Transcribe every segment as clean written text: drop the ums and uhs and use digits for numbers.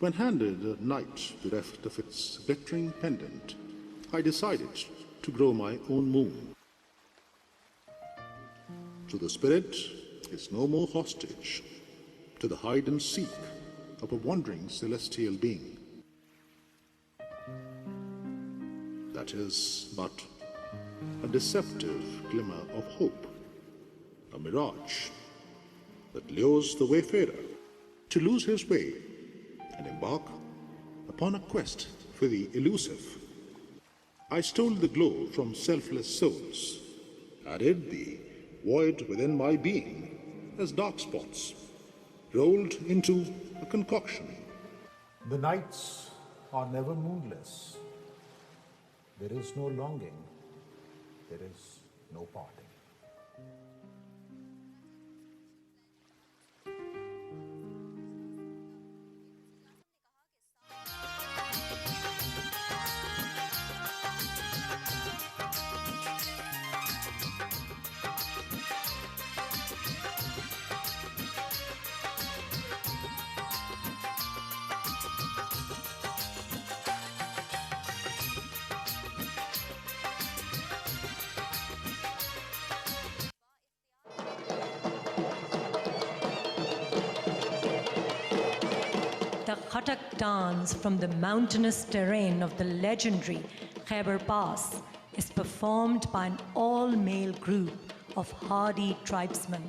When handed a night bereft of its glittering pendant, I decided to grow my own moon. So the spirit is no more hostage to the hide and seek of a wandering celestial being. That is but a deceptive glimmer of hope, a mirage that lures the wayfarer to lose his way and embark upon a quest for the elusive. I stole the glow from selfless souls, added the void within my being as dark spots, rolled into a concoction. The nights are never moonless. There is no longing. There is no parting. The Khatak dance from the mountainous terrain of the legendary Khyber Pass is performed by an all-male group of hardy tribesmen.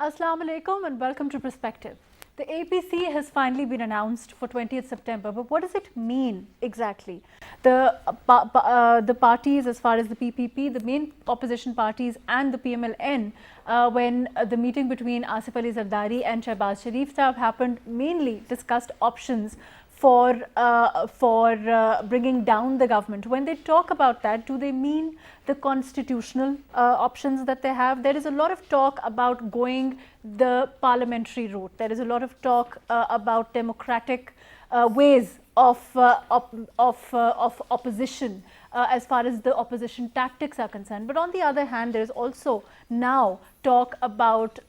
Assalamu alaikum and welcome to Perspective. The APC has finally been announced for 20th September, but what does it mean exactly? The parties, as far as the PPP, the main opposition parties and the PMLN, when the meeting between Asif Ali Zardari and Shehbaz Sharif Sahab happened, mainly discussed options for bringing down the government. When they talk about that, do they mean the constitutional options that they have? There is a lot of talk about going the parliamentary route. There is a lot of talk about democratic ways of opposition as far as the opposition tactics are concerned. But on the other hand, there is also now talk about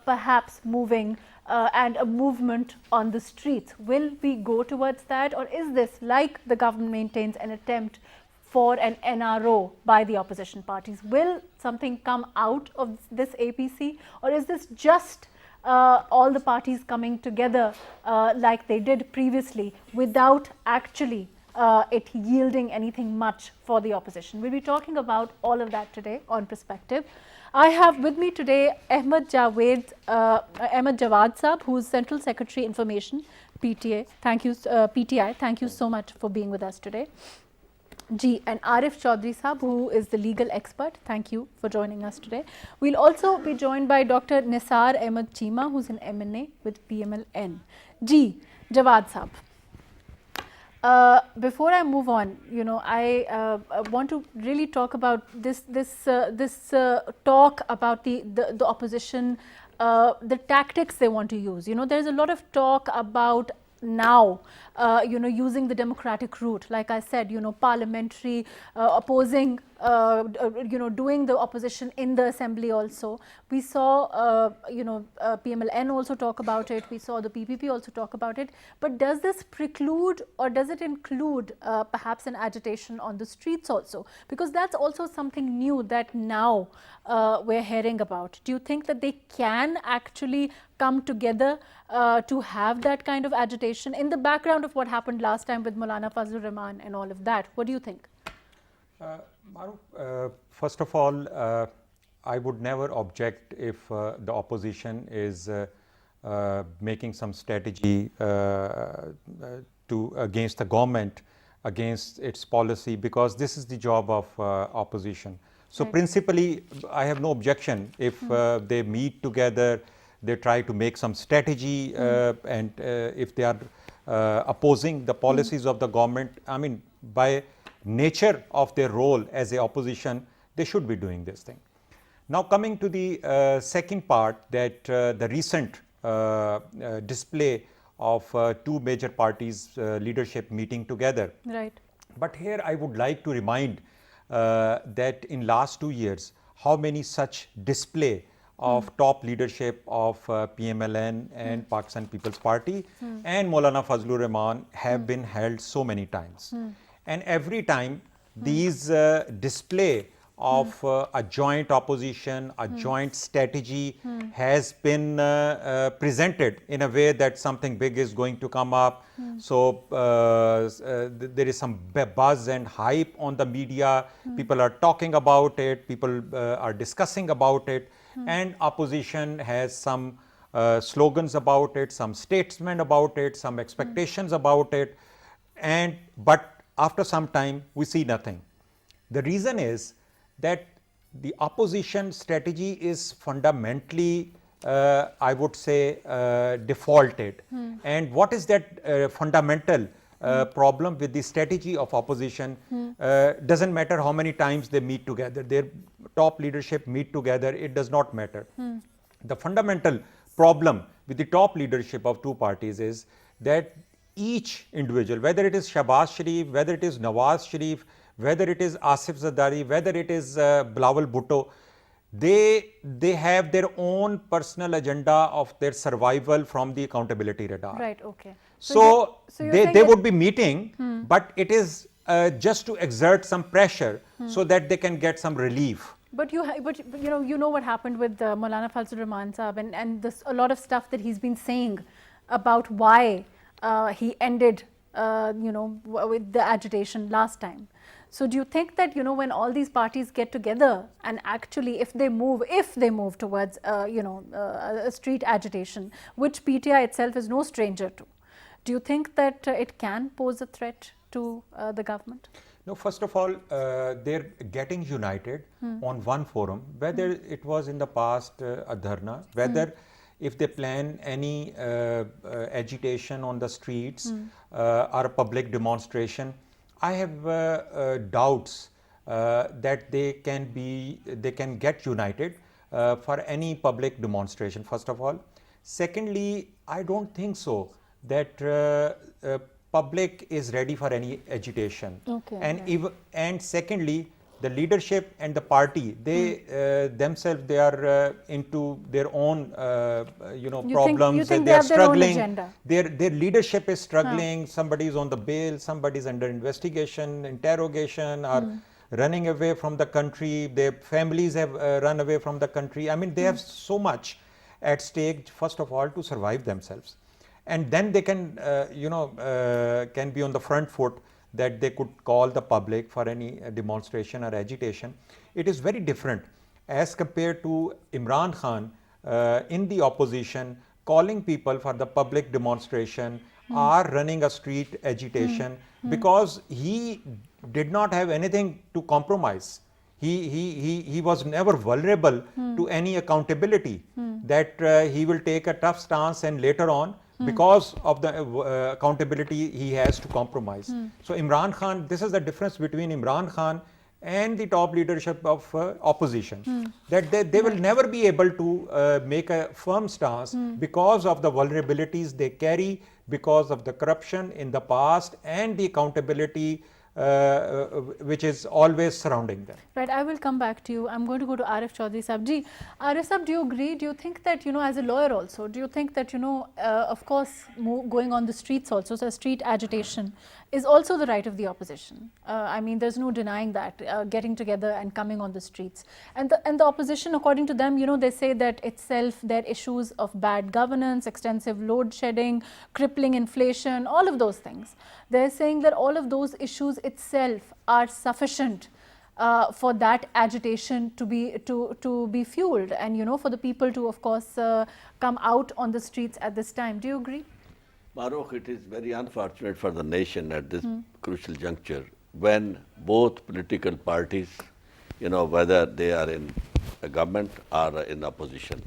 perhaps moving and a movement on the streets. Will we go towards that, or is this, like the government maintains, an attempt for an NRO by the opposition parties? Will something come out of this APC, or is this just all the parties coming together like they did previously without actually it yielding anything much for the opposition? We'll be talking about all of that today on Perspective. I have with me today Ahmed Jawad Saab, who is Central Secretary Information, PTI. Thank you so much for being with us today. And Arif Chaudhry Saab, who is the legal expert. Thank you for joining us today. We'll also be joined by Dr. Nisar Ahmed Chima, who's an MNA with PMLN. Jawad Saab. Before I move on, I want to really talk about this talk about the opposition, the tactics they want to use. There is a lot of talk about now, using the democratic route. Like I said, parliamentary, opposing, doing the opposition in the assembly also. We saw, PMLN also talk about it. We saw the PPP also talk about it. But does this preclude, or does it include perhaps an agitation on the streets also? Because that's also something new that now we're hearing about. Do you think that they can actually come together to have that kind of agitation in the background of what happened last time with Maulana Fazlur Rahman and all of that? What do you think? Maruf, first of all, I would never object if the opposition is making some strategy against the government, against its policy, because this is the job of opposition. So right. Principally, I have no objection if they meet together, they try to make some strategy, and if they are opposing the policies of the government, I mean, by nature of their role as a opposition, they should be doing this thing. Now coming to the second part, that the recent display of two major parties leadership meeting together. Right. But here I would like to remind that in last 2 years, how many such display of top leadership of PMLN and Pakistan People's Party and Maulana Fazlur Rahman have been held so many times. And every time these display of a joint opposition, a joint strategy has been presented in a way that something big is going to come up. So there is some buzz and hype on the media. People are talking about it, people are discussing about it, and opposition has some slogans about it, some statements about it, some expectations about it, but after some time we see nothing. The reason is that the opposition strategy is fundamentally, I would say, defaulted. And what is that fundamental problem with the strategy of opposition? Doesn't matter how many times they meet together, their top leadership meet together, it does not matter. The fundamental problem with the top leadership of two parties is that each individual, whether it is Shehbaz Sharif, whether it is Nawaz Sharif, whether it is Asif Zardari, whether it is Bilawal Bhutto, they have their own personal agenda of their survival from the accountability radar. Right, okay. So they would be meeting, but it is just to exert some pressure so that they can get some relief. But you know what happened with Maulana Fazlur Rahman Saab and this, a lot of stuff that he's been saying about why he ended with the agitation last time. So do you think that, you know, when all these parties get together and actually if they move towards, a street agitation, which PTI itself is no stranger to, do you think that it can pose a threat to the government? No, first of all, they're getting united on one forum, whether it was in the past a dharna, whether if they plan any agitation on the streets or a public demonstration. I have doubts that they can get united for any public demonstration, first of all. Secondly, I don't think so that public is ready for any agitation. Okay, And secondly, the leadership and the party, they themselves, they are into their own problems. You think they they are have their own struggling. agenda? Their leadership is struggling. Somebody is on the bail, somebody is under investigation, interrogation, or running away from the country. Their families have run away from the country. I mean, they have so much at stake, first of all, to survive themselves. And then they can, can be on the front foot that they could call the public for any demonstration or agitation. It is very different as compared to Imran Khan in the opposition calling people for the public demonstration or running a street agitation because he did not have anything to compromise. He was never vulnerable to any accountability that he will take a tough stance and later on because of the accountability he has to compromise. So Imran Khan, this is the difference between Imran Khan and the top leadership of opposition, that they will never be able to make a firm stance because of the vulnerabilities they carry, because of the corruption in the past and the accountability which is always surrounding them. Right, I will come back to you. I'm going to go to Arif Chaudhry Sahab ji. Arif Sahab, do you agree? Do you think that, as a lawyer also, do you think that, of course, going on the streets also, so street agitation is also the right of the opposition? I mean, there's no denying that, getting together and coming on the streets. And the opposition, according to them, they say that itself, their issues of bad governance, extensive load shedding, crippling inflation, all of those things. They're saying that all of those issues itself are sufficient for that agitation to be fueled and for the people to, of course, come out on the streets at this time. Do you agree? Mahrukh, it is very unfortunate for the nation at this crucial juncture when both political parties, whether they are in a government or in opposition,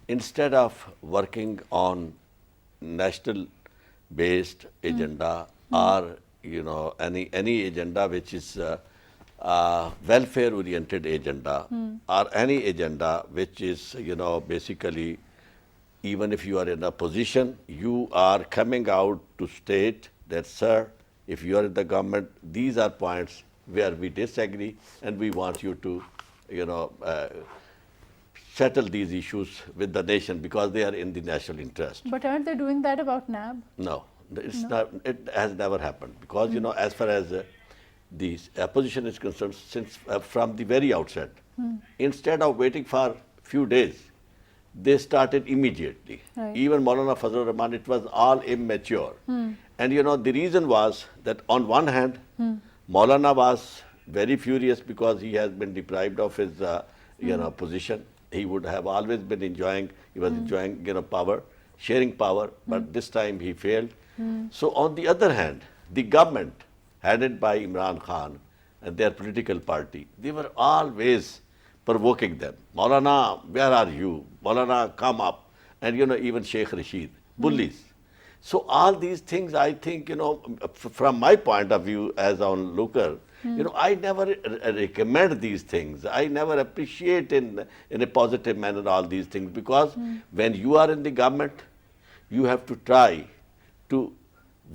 instead of working on national based agenda or any agenda which is welfare oriented agenda or any agenda which is basically, even if you are in a position, you are coming out to state that, sir, if you are in the government, these are points where we disagree and we want you to settle these issues with the nation because they are in the national interest. But aren't they doing that about NAB? No, it's not. It has never happened because as far as the opposition is concerned, since from the very outset, instead of waiting for few days, they started immediately. Right. Even Maulana Fazlur Rahman, it was all immature. And the reason was that on one hand, Maulana was very furious because he has been deprived of his position. He would have always been enjoying, power, sharing power, but this time he failed. So on the other hand, the government headed by Imran Khan and their political party, they were always provoking them. Maulana, where are you? Maulana, come up. And even Sheikh Rashid, bullies. So all these things, I think, from my point of view as an onlooker, I never recommend these things. I never appreciate in a positive manner all these things because when you are in the government, you have to try to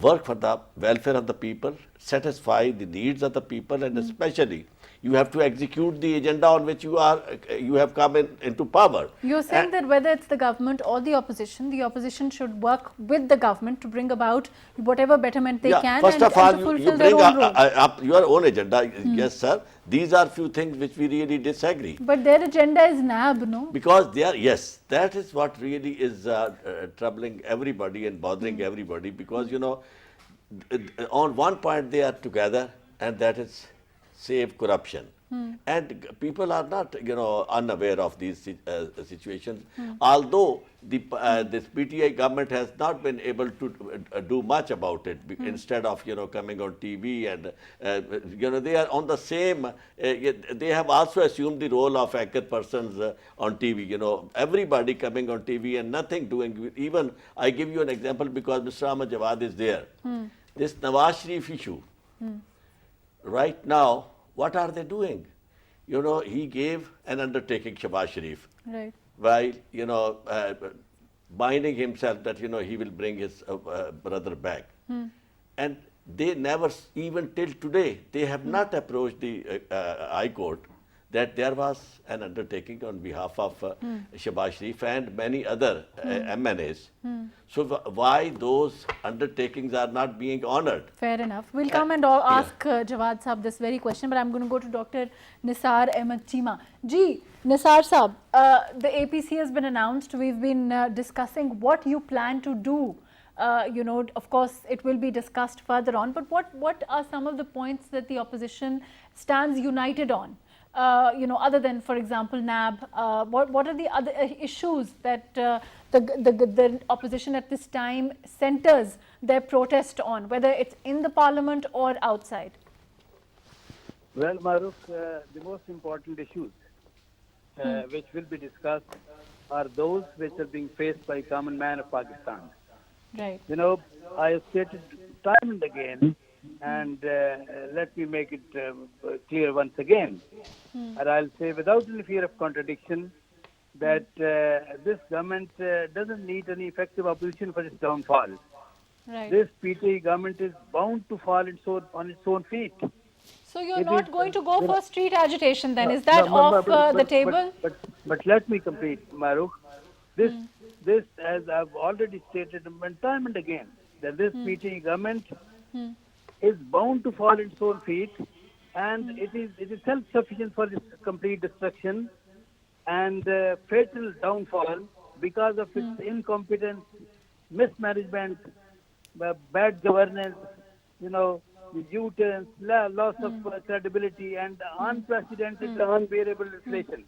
work for the welfare of the people, satisfy the needs of the people, and especially you have to execute the agenda on which you have come into power. You're saying that whether it's the government or the opposition should work with the government to bring about whatever betterment they can first and of all, to fulfill you their bring own role. up your own agenda. Yes, sir. These are few things which we really disagree. But their agenda is NAB, no? Because they are, yes, that is what really is troubling everybody and bothering everybody because, on one point they are together and that is save corruption. And people are not, unaware of these situations. Although this PTI government has not been able to do much about it, instead of coming on TV and they are on the same. They have also assumed the role of anchor persons on TV. Everybody coming on TV and nothing doing. Even I give you an example because Mr. Ahmad Jawad is there. This Nawaz Sharif issue. Right now, what are they doing? He gave an undertaking, Shahbaz Sharif, Right. while, binding himself that, he will bring his brother back. And they never, even till today, they have not approached the High Court that there was an undertaking on behalf of Shahbaz Sharif and many other MNAs. So why those undertakings are not being honored? Fair enough. We'll come and ask Jawad Saab this very question, but I'm going to go to Dr. Nisar Ahmed Cheema. Ji, Nisar Saab, the APC has been announced. We've been discussing what you plan to do. Of course, it will be discussed further on, but what are some of the points that the opposition stands united on? Other than, for example, NAB, what are the other issues that the opposition at this time centers their protest on, whether it's in the parliament or outside? Well, Maruf, the most important issues which will be discussed are those which are being faced by common man of Pakistan. Right. I have stated time and again, and let me make it clear once again, and I'll say without any fear of contradiction that this government doesn't need any effective opposition for its downfall. Right. This PTI government is bound to fall on its own feet. So you're not going to go for street agitation then? Is that off the table? But let me complete, Maruf. This, as I've already stated time and again, that this PTI government is bound to fall in its own feet, and it is self-sufficient for its complete destruction and fatal downfall because of its incompetence, mismanagement, bad governance, the U-turns, loss of credibility, and unprecedented, unbearable inflation.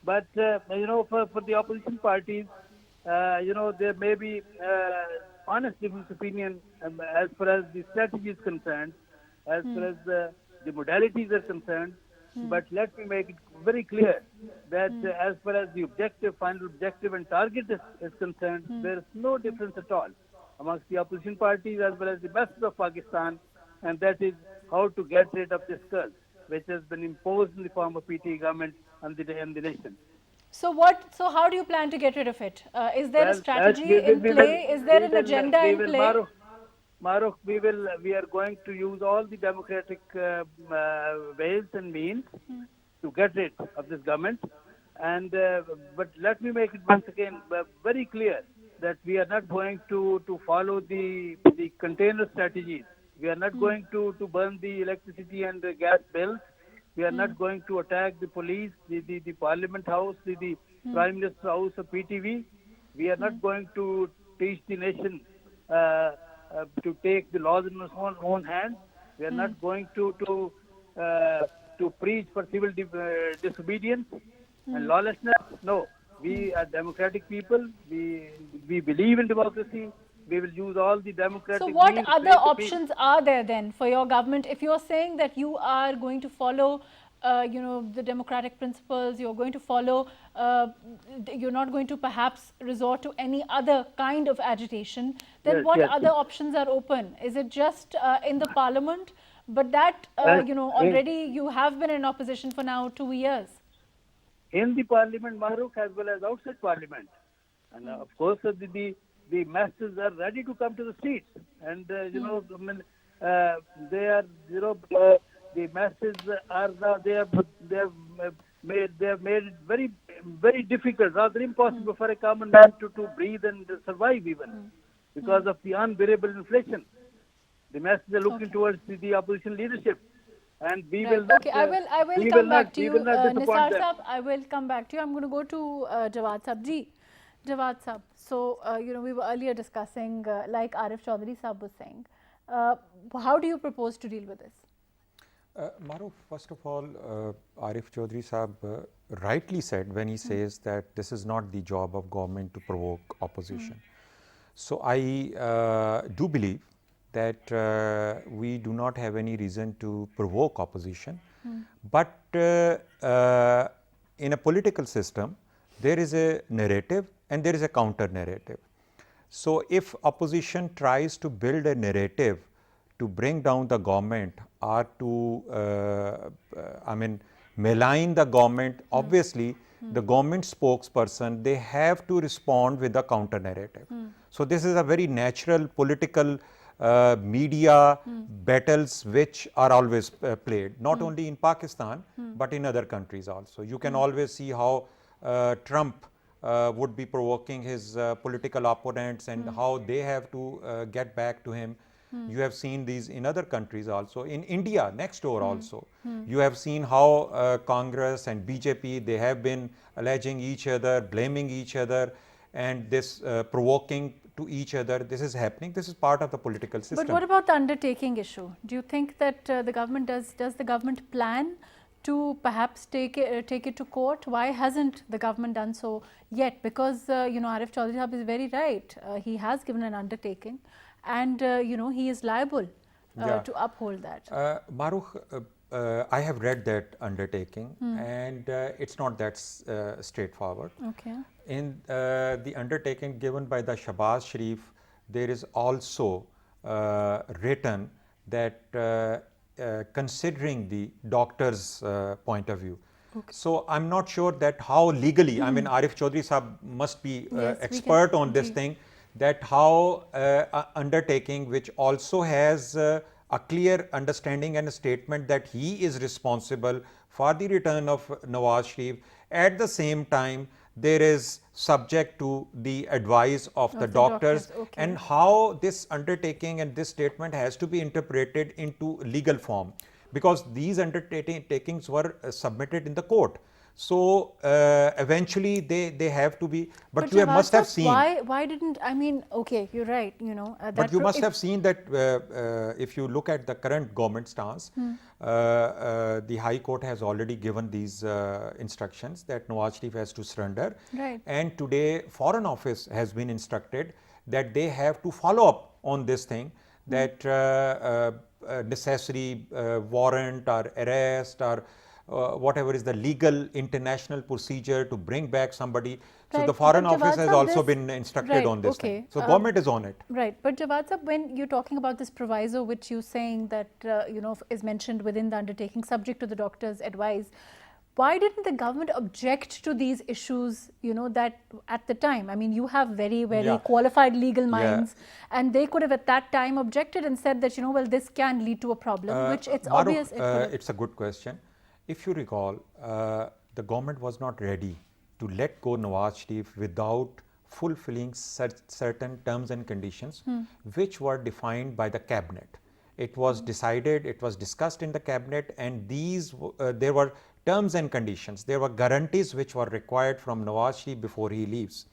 But for the opposition parties, there may be honest difference of opinion as far as the strategy is concerned, as far as the modalities are concerned. But let me make it very clear that as far as the final objective and target is concerned, there is no difference at all amongst the opposition parties as well as the best of Pakistan, and that is how to get rid of this curse which has been imposed in the form of PTI government on the nation. So how do you plan to get rid of it? Is there a strategy in play? Is there an agenda in play? Maruf, we are going to use all the democratic ways and means to get rid of this government. And but let me make it once again very clear that we are not going to follow the container strategies. We are not going to burn the electricity and the gas bills. We are not going to attack the police, the Parliament House, the Prime Minister House of PTV. We are not going to teach the nation to take the laws in its own hands. We are not going to preach for civil disobedience and lawlessness. No, we are democratic people. We believe in democracy. We will use all the democratic means. So what other options are there then for your government? If you're saying that you are going to follow the democratic principles, you're going to follow, you're not going to perhaps resort to any other kind of agitation, then what other options are open? Is it just in the parliament? But that, already you have been in opposition for now 2 years. In the parliament, Maruf, as well as outside parliament. And of course, the masses are ready to come to the streets. And, they are, the masses are now, they have made it very, very difficult, rather impossible for a common man to breathe and survive even because of the unbearable inflation. The masses are looking towards the opposition leadership. And we will not, I will come back to you, Nisar Saab. I will come back to you. I'm going to go to Jawad Saab. Ji, Jawad Saab. So, we were earlier discussing, like Arif Chaudhary Saab was saying, how do you propose to deal with this? Maruf, first of all, Arif Chaudhry Sahab rightly said when he says that this is not the job of government to provoke opposition. So I do believe that we do not have any reason to provoke opposition. But in a political system, there is a narrative and there is a counter narrative. So if opposition tries to build a narrative to bring down the government or to, malign the government, obviously the government spokesperson, they have to respond with a counter narrative. So this is a very natural political media battles which are always played, not only in Pakistan, but in other countries also. You can always see how Trump would be provoking his political opponents and how they have to get back to him. You have seen these in other countries also. In India, next door also, you have seen how Congress and BJP, they have been alleging each other, blaming each other, and this provoking to each other. This is happening. This is part of the political system. But what about the undertaking issue? Do you think that the government does the government plan to perhaps take it to court? Why hasn't the government done so yet? Because Arif Chaudhry Sahab is very right. He has given an undertaking, and he is liable to uphold that. Maruf, I have read that undertaking, and it's not that straightforward. Okay. In the undertaking given by the Shahbaz Sharif, there is also written that considering the doctor's point of view. Okay. So I'm not sure that how legally, Arif Chaudhry Sahab must be expert on this thing, that how undertaking which also has a clear understanding and a statement that he is responsible for the return of Nawaz Sharif, at the same time there is subject to the advice of the doctors. Okay. And how this undertaking and this statement has to be interpreted into legal form, because these undertakings were submitted in the court. So eventually they have to be, but you must have seen. Why didn't, okay, you're right, but you must have seen that if you look at the current government stance, the High Court has already given these instructions that Nawaz Sharif has to surrender. Right. And today Foreign Office has been instructed that they have to follow up on this thing, that necessary warrant or arrest or whatever is the legal international procedure to bring back somebody. So the Foreign Office has also been instructed on this thing. So government is on it. Right. But Jawad Sahab, when you're talking about this proviso which you're saying that is mentioned within the undertaking, subject to the doctor's advice, why didn't the government object to these issues, that at the time? You have very, very qualified legal minds, and they could have at that time objected and said that, well, this can lead to a problem, which it's obvious. It's a good question. If you recall, the government was not ready to let go Nawaz Sharif without fulfilling certain terms and conditions which were defined by the cabinet. It was decided, it was discussed in the cabinet, and these there were terms and conditions, there were guarantees which were required from Nawaz Sharif before he leaves.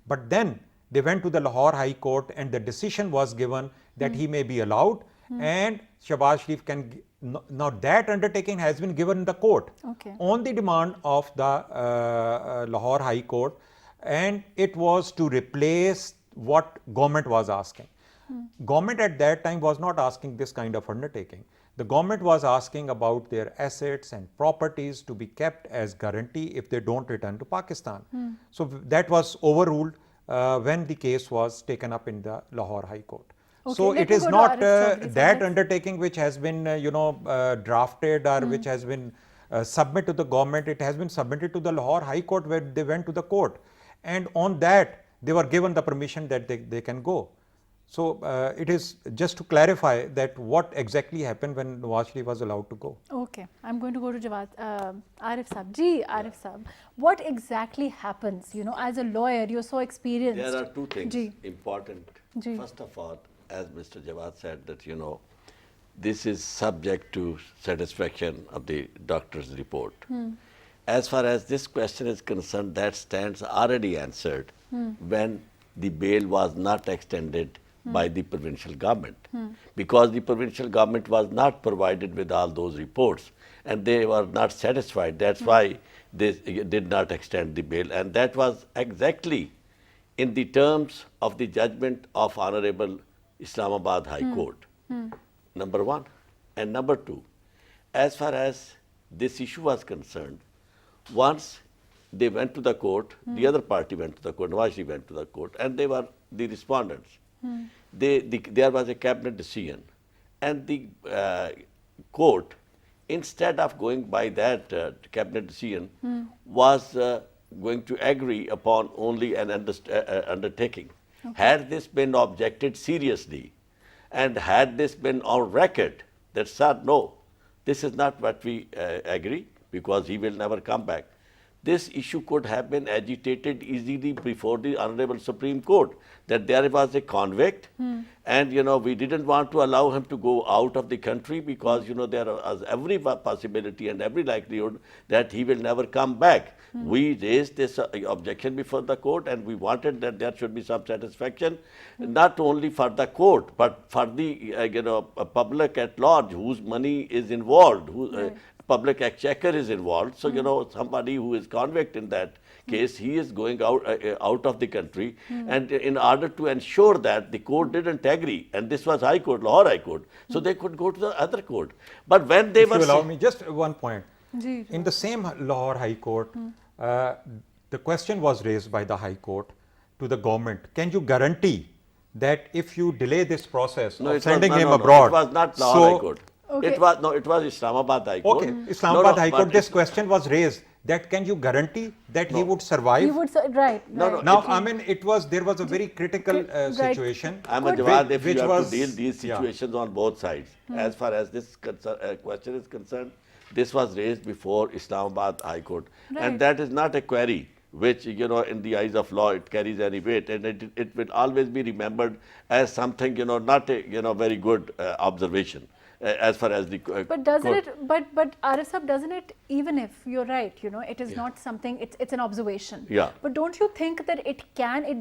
But then they went to the Lahore High Court and the decision was given that he may be allowed and Shahbaz Sharif can. Now that undertaking has been given in the court on the demand of the Lahore High Court, and it was to replace what government was asking. Government at that time was not asking this kind of undertaking. The government was asking about their assets and properties to be kept as guarantee if they don't return to Pakistan. So that was overruled when the case was taken up in the Lahore High Court. Okay, so it is not that undertaking which has been drafted or which has been submitted to the government. It has been submitted to the Lahore High Court, where they went to the court, and on that they were given the permission that they can go. So it is just to clarify that what exactly happened when Nawaz Sharif was allowed to go. Okay, I'm going to go to Jawad. Arif Sahab, Arif Sahab, what exactly happens? As a lawyer, you're so experienced. There are two things important. First of all, as Mr. Jawad said, that this is subject to satisfaction of the doctor's report. As far as this question is concerned, that stands already answered when the bail was not extended by the provincial government because the provincial government was not provided with all those reports and they were not satisfied. That's why they did not extend the bail, and that was exactly in the terms of the judgment of Honorable Islamabad High Court. Number one. And number two, as far as this issue was concerned, once they went to the court, the other party went to the court, Nawaz Sharif went to the court, and they were the respondents. There was a cabinet decision, and the court, instead of going by that cabinet decision, was going to agree upon only an undertaking. Had this been objected seriously, and had this been on record, that sir, no, this is not what we agree because he will never come back. This issue could have been agitated easily before the Honorable Supreme Court, that there was a convict and we didn't want to allow him to go out of the country because there was every possibility and every likelihood that he will never come back. We raised this objection before the court and we wanted that there should be some satisfaction, not only for the court but for the public at large whose money is involved, whose public exchequer is involved. So somebody who is convict in that case, he is going out of the country, and in order to ensure that the court didn't agree, and this was High Court, Lahore High Court, so they could go to the other court. But when they were, if you allow me, just one point. In the same Lahore High Court, the question was raised by the High Court to the government. Can you guarantee that if you delay this process of sending him abroad? It was not Lahore High Court. Okay. It was Islamabad High Court. Okay, Islamabad High Court, this question was raised that can you guarantee that he would survive? He would, right. Now, I mean, there was a very critical situation. Ahmed Jawad, if you have was, to deal these situations on both sides, as far as this question is concerned, this was raised before Islamabad High Court, and that is not a query which in the eyes of law it carries any weight, and it will always be remembered as something not a very good observation. As far as the but doesn't it? But Arif Sahab, doesn't it? Even if you're right, it is not something. It's an observation. Yeah. But don't you think that it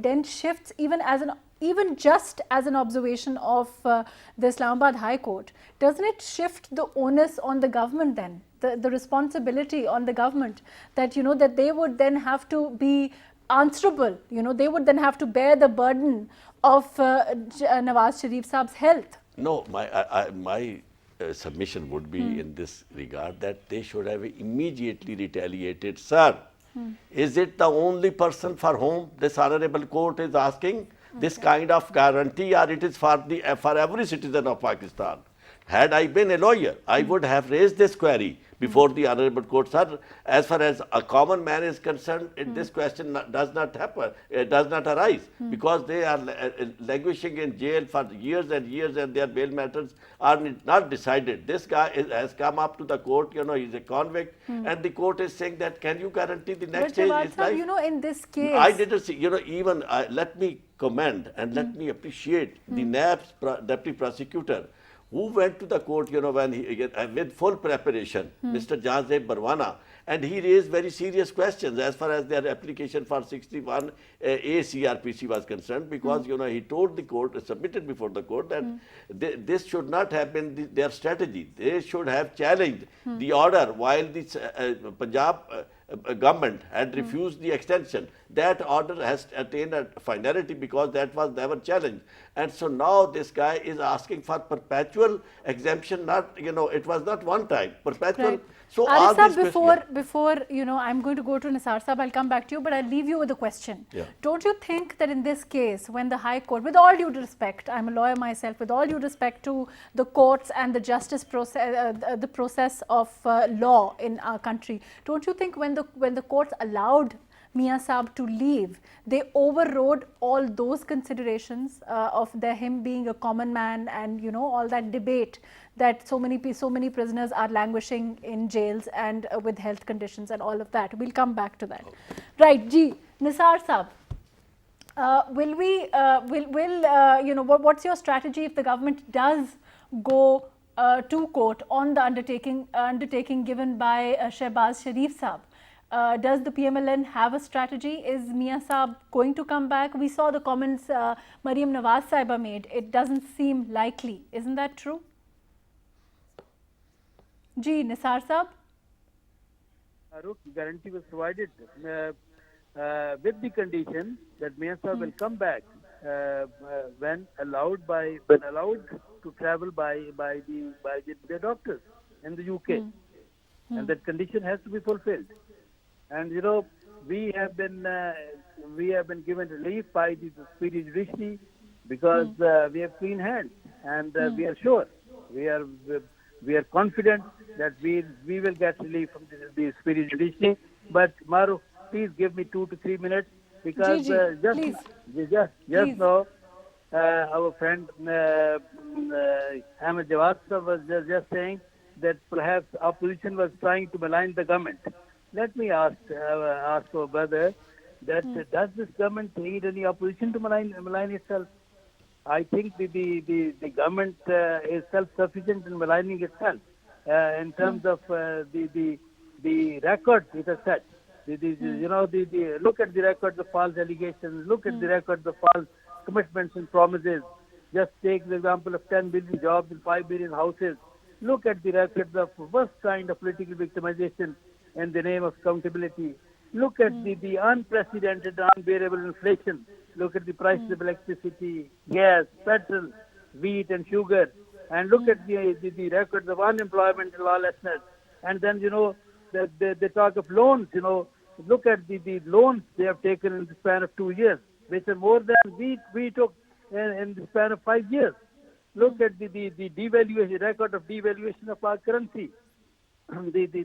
then shifts even just as an observation of the Islamabad High Court? Doesn't it shift the onus on the government then? The responsibility on the government that that they would then have to be answerable. They would then have to bear the burden of Nawaz Sharif Saab's health. No, my submission would be in this regard that they should have immediately retaliated. Sir, is it the only person for whom this honorable court is asking this kind of guarantee, or it is for every citizen of Pakistan? Had I been a lawyer, I would have raised this query before the honorable court. Sir, as far as a common man is concerned, this question does not happen, it does not arise, because they are languishing in jail for years and years and their bail matters are not decided. This guy has come up to the court, he's a convict, and the court is saying that, can you guarantee the next stage is life? In this case, I didn't see, even let me commend and let me appreciate the NAB's deputy prosecutor who went to the court, when he, with full preparation, Mr. Jazeb Barwana, and he raised very serious questions as far as their application for 61A CRPC was concerned, because, he told the court, submitted before the court, that this should not have been their strategy. They should have challenged the order while the Punjab government had refused the extension. That order has attained a finality because that was never challenged. And so now this guy is asking for perpetual exemption, not, it was not one time, perpetual. Right. So Arif Sahab, before I'm going to go to Nisar Sahab, I'll come back to you, but I'll leave you with a question. Yeah. Don't you think that in this case, when the High Court, with all due respect, I'm a lawyer myself, with all due respect to the courts and the justice process, the process of law in our country, don't you think when the courts allowed Mia Saab to leave, they overrode all those considerations of him being a common man and all that debate that so many prisoners are languishing in jails and with health conditions and all of that. We'll come back to that. Okay. Right, Ji, Nisar Saab, what's your strategy if the government does go to court on the undertaking given by Shehbaz Sharif Saab? Does the PMLN have a strategy? Is Mia Saab going to come back? We saw the comments Mariam Nawaz Sahiba made. It doesn't seem likely. Isn't that true? Ji, Nisar Saab? Farooq, guarantee was provided with the condition that Mia Saab will come back when allowed to travel by the doctors in the UK, and that condition has to be fulfilled. And you know, we have been given relief by the Swedish judiciary because we have clean hands, and we are sure, we are confident that we will get relief from the Swedish judiciary. But Maru, please give me 2 to 3 minutes, because please. just now our friend Ahmed Jawad was just saying that perhaps opposition was trying to malign the government. Let me ask our brother that does this government need any opposition to malign itself? I think the government is self-sufficient in maligning itself in terms of the record it has set. Look at the records of false allegations. Look at the records of false commitments and promises. Just take the example of 10 billion jobs and 5 billion houses. Look at the records of worst kind of political victimization in the name of accountability. Look at the unprecedented, unbearable inflation. Look at the prices of electricity, gas, petrol, wheat and sugar. And look at the records of unemployment and lawlessness. And then, they talk of loans, Look at the loans they have taken in the span of 2 years, which are more than we took in the span of 5 years. Look at the devaluation, record of devaluation of our currency. They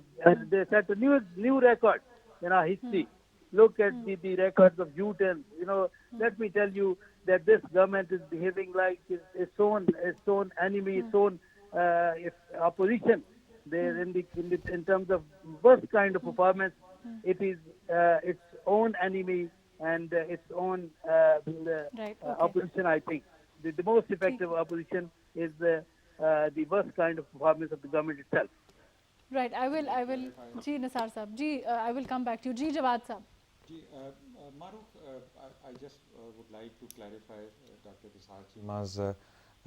set a new record in our history. Look at the records of U-turn. Let me tell you that this government is behaving like its own enemy, its own opposition. In terms of worst kind of performance, it is its own enemy and its own opposition. I think the most effective opposition is the worst kind of performance of the government itself. Right. I will. Ji Nisar Saab. Ji, I will come back to you. Ji Jawad Saab. Maruf, I just would like to clarify Dr. Nisar Cheema's a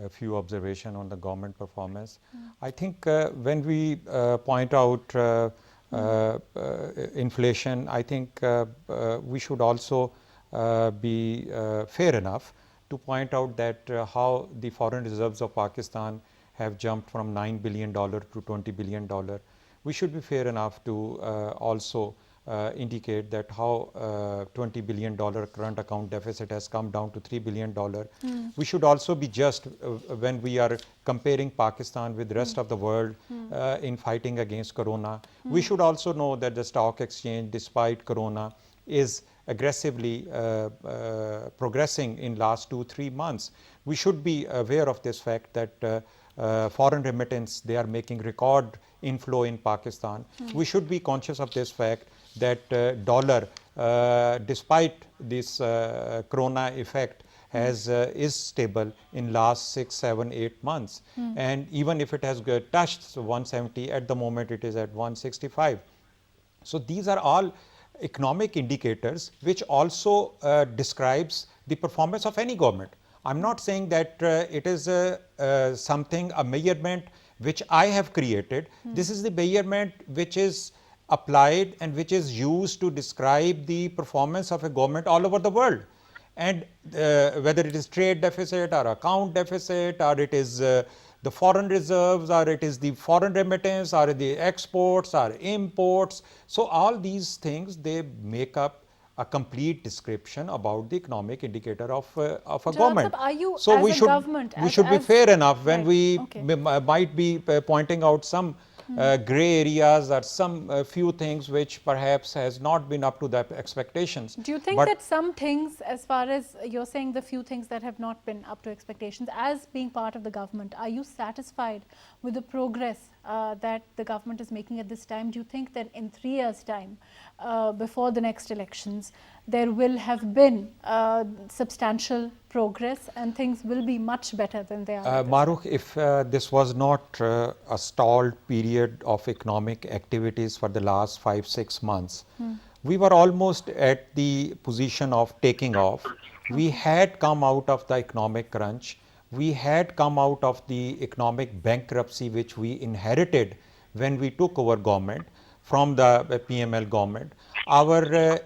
few observations on the government performance. I think when we point out inflation, I think we should also be fair enough to point out that how the foreign reserves of Pakistan have jumped from $9 billion to $20 billion. We should be fair enough to also indicate that how $20 billion current account deficit has come down to $3 billion. We should also be just when we are comparing Pakistan with the rest of the world in fighting against Corona. We should also know that the stock exchange, despite Corona, is aggressively progressing in last 2-3 months. We should be aware of this fact that foreign remittance, they are making record inflow in Pakistan. We should be conscious of this fact that dollar, despite this Corona effect, is stable in last 6, 7, 8 months. And even if it has touched 170, at the moment it is at 165. So these are all economic indicators which also describes the performance of any government. I'm not saying that it is a measurement which I have created. This is the measurement which is applied and which is used to describe the performance of a government all over the world. And whether it is trade deficit or account deficit, or it is the foreign reserves, or it is the foreign remittance, or the exports or imports. So all these things, they make up a complete description about the economic indicator of a government. Are you, so as we a should government, we should be fair enough when we might be pointing out some gray areas or some few things which perhaps has not been up to the expectations. Do you think that some things, as far as you're saying, the few things that have not been up to expectations, as being part of the government, are you satisfied with the progress that the government is making at this time, do you think that in 3 years' time, before the next elections, there will have been substantial progress and things will be much better than they are? at this Marukh, if this was not a stalled period of economic activities for the last 5-6 months, we were almost at the position of taking off. We had come out of the economic crunch. We had come out of the economic bankruptcy which we inherited when we took over government from the PML government. Our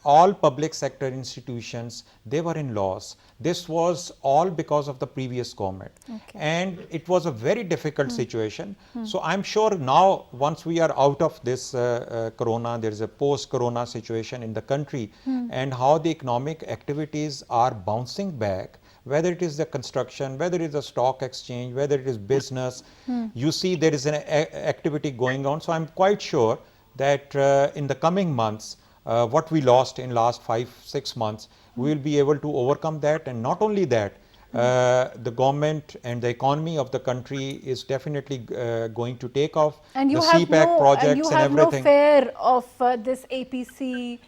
all public sector institutions, they were in loss. This was all because of the previous government. Okay. And it was a very difficult situation. So I'm sure now, once we are out of this corona, there is a post-corona situation in the country, and how the economic activities are bouncing back, whether it is the construction, whether it is the stock exchange, whether it is business, you see there is an activity going on. So I'm quite sure that in the coming months, what we lost in last 5-6 months, we will be able to overcome that. And not only that, the government and the economy of the country is definitely going to take off. And you the have CPAC projects you and have everything. no fear of this APC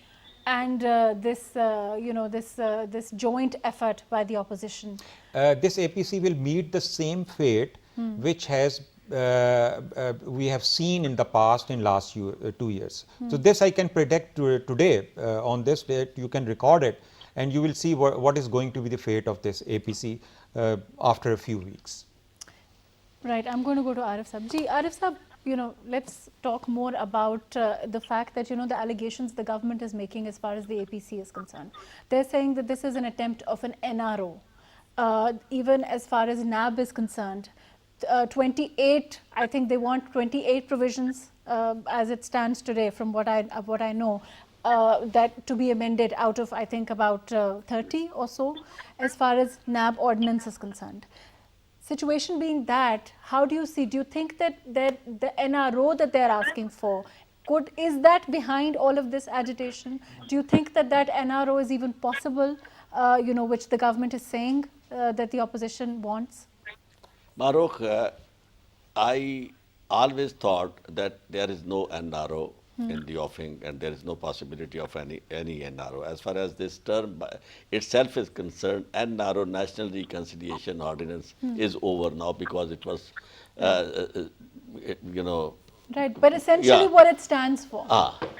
and this this joint effort by the opposition? This APC will meet the same fate which has we have seen in the past in last 2 years. So this I can predict today. On this date you can record it, and you will see what is going to be the fate of this APC after a few weeks. Right, I'm going to go to Arif Sahab. Ji, Arif Sahab, let's talk more about the fact that, the allegations the government is making as far as the APC is concerned. They're saying that this is an attempt of an NRO. Even as far as NAB is concerned, 28, I think they want 28 provisions as it stands today, from what I know, that to be amended out of, I think, about 30 or so, as far as NAB ordinance is concerned. Situation being that, how do you see, do you think that the NRO that they're asking for, is that behind all of this agitation? Do you think that NRO is even possible, which the government is saying that the opposition wants? Marukh, I always thought that there is no NRO in the offing, and there is no possibility of any NRO. As far as this term itself is concerned, NRO, National Reconciliation Ordinance, is over now, because it was, Right, but essentially what it stands for.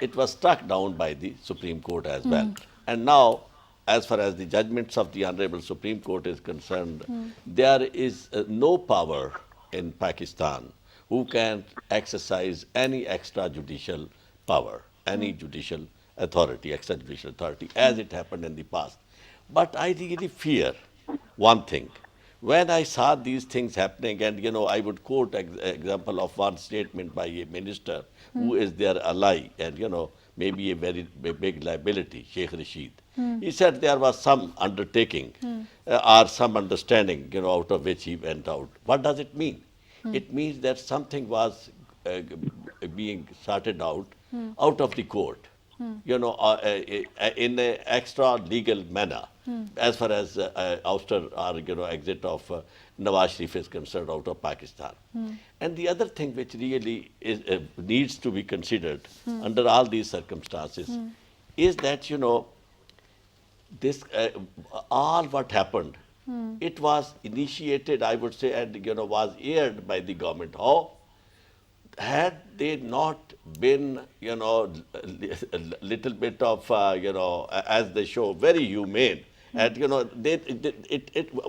It was struck down by the Supreme Court as well. And now, as far as the judgments of the Honorable Supreme Court is concerned, there is no power in Pakistan who can exercise any extrajudicial power, any judicial authority, extrajudicial authority, as it happened in the past. But I really fear one thing. When I saw these things happening, and I would quote example of one statement by a minister who is their ally, and maybe a very big liability, Sheikh Rashid. He said there was some undertaking or some understanding, out of which he went out. What does it mean? It means that something was being sorted out of the court, in an extra legal manner, as far as ouster or exit of Nawaz Sharif is concerned out of Pakistan. And the other thing which really needs to be considered under all these circumstances is that this all what happened, it was initiated, I would say, and was aired by the government. How? Had they not been, a little bit of, as they show, very humane, and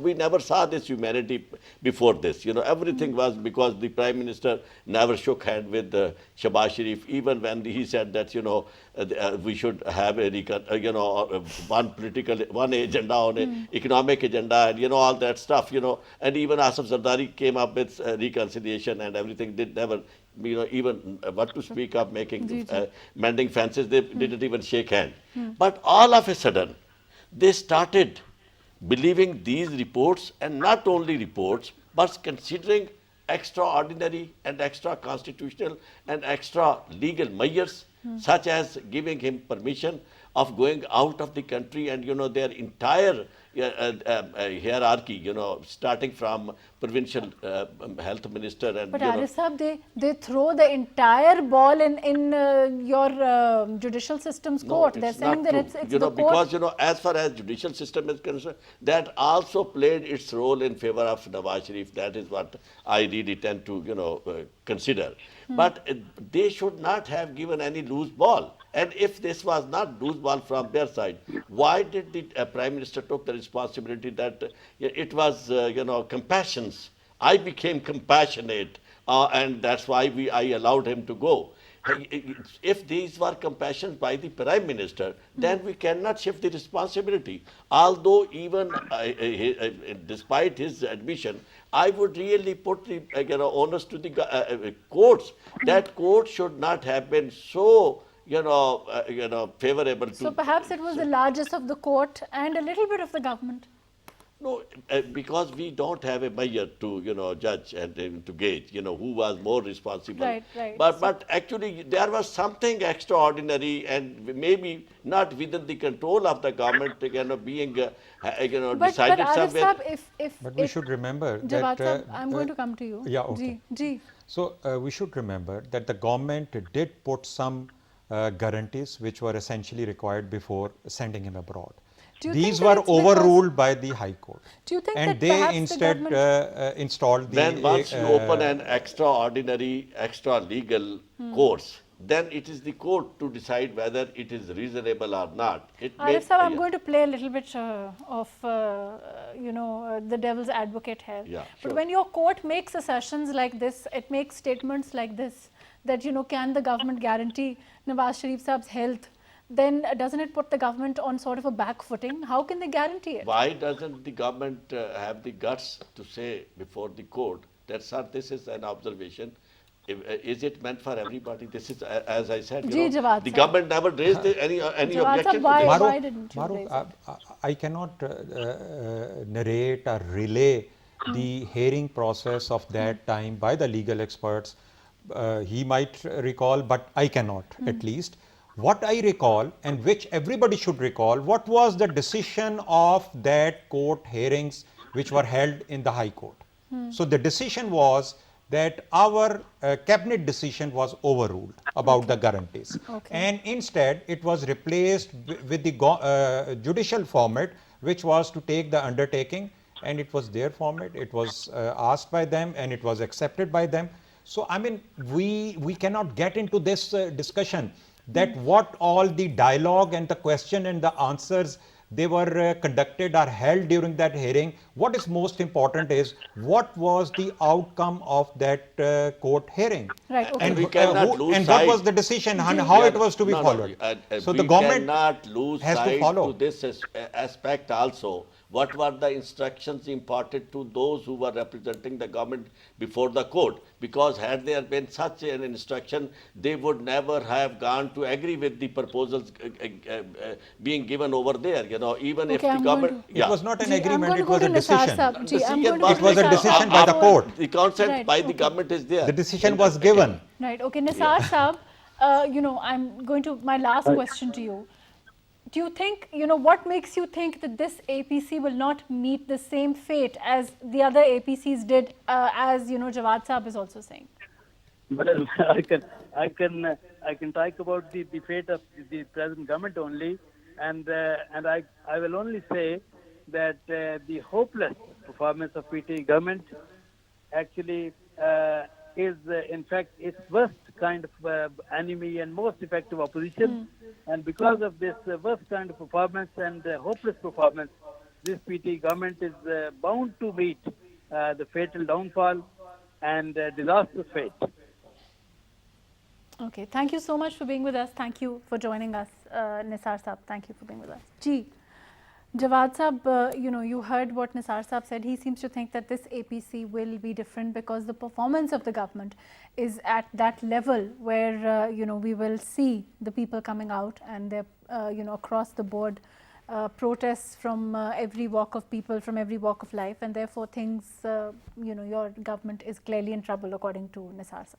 we never saw this humanity before this. Everything was because the Prime Minister never shook hand with Shahbaz Sharif, even when he said that we should have one agenda on an economic agenda, and all that stuff. And even Asif Zardari came up with reconciliation and everything. Did never, even what to speak of making mending fences. They didn't even shake hand. But all of a sudden, they started believing these reports, and not only reports, but considering extraordinary and extra constitutional and extra legal measures, such as giving him permission of going out of the country, and their entire hierarchy, you know, starting from provincial health minister and, But you know, Arif Saab, they throw the entire ball in your judicial system's court. They're it's saying not that true. it's You know, the court. because, you know, as far as judicial system is concerned, that also played its role in favor of Nawaz Sharif. That is what I really tend to, you know, consider. But they should not have given any loose ball. And if this was not loose ball from their side, why did the Prime Minister took the responsibility that it was, you know, compassions. I became compassionate, and that's why I allowed him to go. If these were compassions by the Prime Minister, then we cannot shift the responsibility. Although even despite his admission, I would really put the you know, onus to the courts. That court should not have been so you know, favorable to. So perhaps it was the largest of the court and a little bit of the government. No, because we don't have a measure to, you know, judge and to gauge, you know, who was more responsible. Right, right. But actually there was something extraordinary and maybe not within the control of the government, you know, being, you know, But decided Arif somewhere. Saab, if But we should remember Jawad that. Saab, I'm going to come to you. Yeah, okay. Ji. So we should remember that the government did put some guarantees which were essentially required before sending him abroad. Do you These think that were it's because- overruled by the High Court. Do you think and that they perhaps the instead government- installed the When once you open an extraordinary, extra legal course, then it is the court to decide whether it is reasonable or not. Arif Saab, I'm going to play a little bit of, you know, the devil's advocate here. Yeah, But sure. when your court makes assertions like this, it makes statements like this, that, you know, can the government guarantee Nawaz Sharif Saab's health, then doesn't it put the government on sort of a back footing? How can they guarantee it? Why doesn't the government have the guts to say before the court that, sir, this is an observation? Is it meant for everybody? This is, as I said, you Ji, know, Jawad the sir. government never raised any Jawad objection sir, why- to this. why didn't you Maruf, raise I cannot narrate or relay the hearing process of that time by the legal experts. He might recall, but I cannot at least. What I recall, and which everybody should recall, what was the decision of that court hearings which were held in the High Court. So the decision was that our cabinet decision was overruled about the guarantees. Okay. And instead it was replaced with the judicial format, which was to take the undertaking, and it was their format. It was asked by them and it was accepted by them. So I mean, we cannot get into this discussion that what all the dialogue and the question and the answers they were conducted or held during that hearing. What is most important is what was the outcome of that court hearing. Right, okay. And we cannot lose and sight. what was the decision and how it was to be No, followed. So we the government cannot lose has to sight follow. to this aspect also. What were the instructions imparted to those who were representing the government before the court? Because had there been such an instruction, they would never have gone to agree with the proposals being given over there. You know, even if Okay, the I'm government, going It was not an Ji, I'm agreement, going to it go was to a Nisar decision. Saab. Ji, I'm Decision going to It was a Nisar- decision by the court. The consent Right, by the okay. government is there. The decision was given. Right. Okay, Nisar Saab, you know, I'm going to my last question to you. Do you think, you know, what makes you think that this APC will not meet the same fate as the other APCs did, as, you know, Jawad Saab is also saying? Well, I can talk about the fate of the present government only, and I will only say that the hopeless performance of PT government actually is in fact its worst kind of enemy and most effective opposition. And because of this worst kind of performance and hopeless performance, this PT government is bound to meet the fatal downfall and disastrous fate. Okay, thank you so much for being with us. Thank you for joining us, Nisar Saab. Thank you for being with us. Ji, Jawad Saab, you know, you heard what Nisar Saab said. He seems to think that this APC will be different because the performance of the government is at that level where, you know, we will see the people coming out and they're, you know, across the board protests from every walk of people, from every walk of life, and therefore things, you know, your government is clearly in trouble according to Nisar Saab.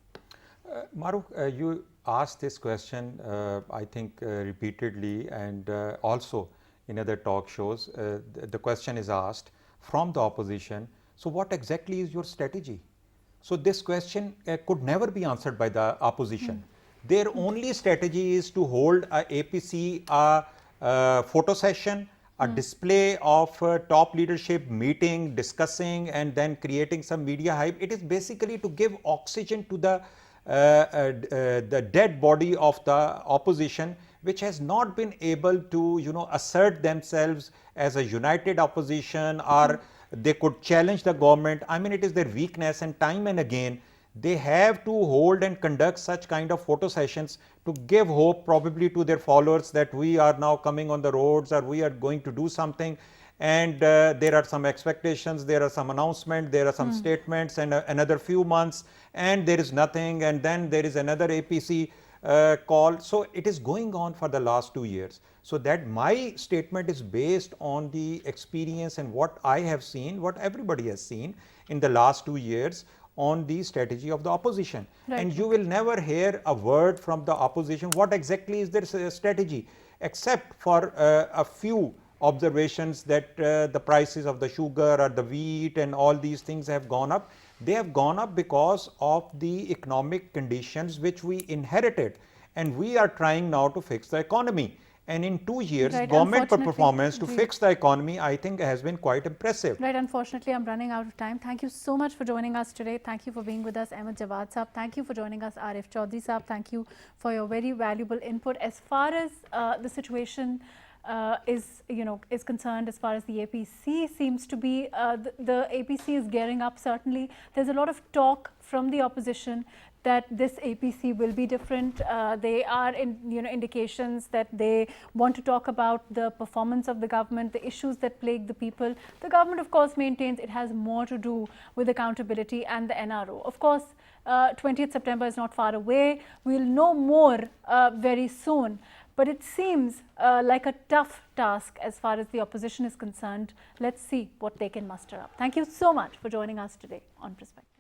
Maruf, you asked this question, I think, repeatedly, and also in other talk shows, the question is asked from the opposition, so what exactly is your strategy? So this question could never be answered by the opposition. Their only strategy is to hold a APC, photo session, a display of top leadership meeting, discussing, and then creating some media hype. It is basically to give oxygen to the dead body of the opposition, which has not been able to assert themselves as a united opposition, or they could challenge the government. I mean, it is their weakness, and time and again they have to hold and conduct such kind of photo sessions to give hope probably to their followers that we are now coming on the roads, or we are going to do something. And there are some expectations, there are some announcements, there are some statements, and another few months, and there is nothing, and then there is another APC call. So it is going on for the last 2 years. So that my statement is based on the experience and what I have seen, what everybody has seen in the last 2 years on the strategy of the opposition. Right. And you will never hear a word from the opposition what exactly is their strategy, except for a few observations that the prices of the sugar or the wheat and all these things have gone up. They have gone up because of the economic conditions which we inherited, and we are trying now to fix the economy. And in 2 years, Right, government unfortunately, performance to ji. fix the economy, I think, has been quite impressive. Right, unfortunately, I'm running out of time. Thank you so much for joining us today. Thank you for being with us, Ahmed Jawad Saab. Thank you for joining us, Arif Chaudhry Saab. Thank you for your very valuable input. As far as the situation is concerned, as far as the APC seems to be, the APC is gearing up. Certainly, there's a lot of talk from the opposition that this APC will be different. They are indications that they want to talk about the performance of the government, the issues that plague the people. The government, of course, maintains it has more to do with accountability and the NRO. Of course, 20th September is not far away. We'll know more very soon. But it seems like a tough task as far as the opposition is concerned. Let's see what they can muster up. Thank you so much for joining us today on Perspective.